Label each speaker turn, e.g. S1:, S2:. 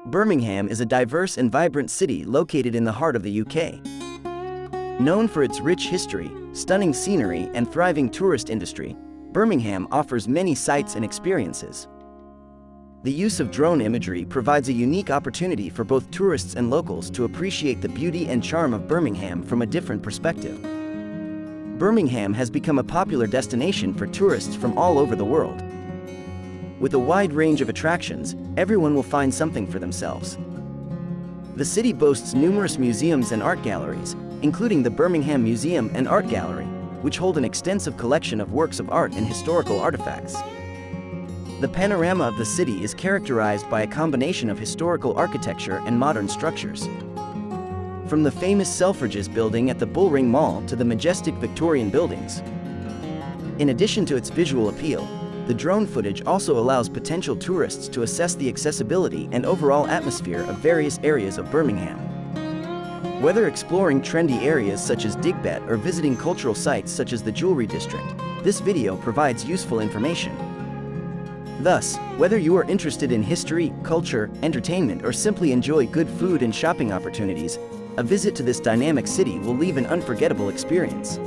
S1: Birmingham is a diverse and vibrant city located in the heart of the UK. Known for its rich history, stunning scenery, and thriving tourist industry, Birmingham offers many sights and experiences. The use of drone imagery provides a unique opportunity for both tourists and locals to appreciate the beauty and charm of Birmingham from a different perspective. Birmingham has become a popular destination for tourists from all over the world. With a wide range of attractions, everyone will find something for themselves. The city boasts numerous museums and art galleries, including the Birmingham Museum and Art Gallery, which hold an extensive collection of works of art and historical artifacts. The panorama of the city is characterized by a combination of historical architecture and modern structures. From the famous Selfridges building at the Bullring Mall to the majestic Victorian buildings. In addition to its visual appeal, the drone footage also allows potential tourists to assess the accessibility and overall atmosphere of various areas of Birmingham. Whether exploring trendy areas such as Digbet or visiting cultural sites such as the Jewelry District, this video provides useful information. Thus, whether you are interested in history, culture, entertainment, or simply enjoy good food and shopping opportunities, a visit to this dynamic city will leave an unforgettable experience.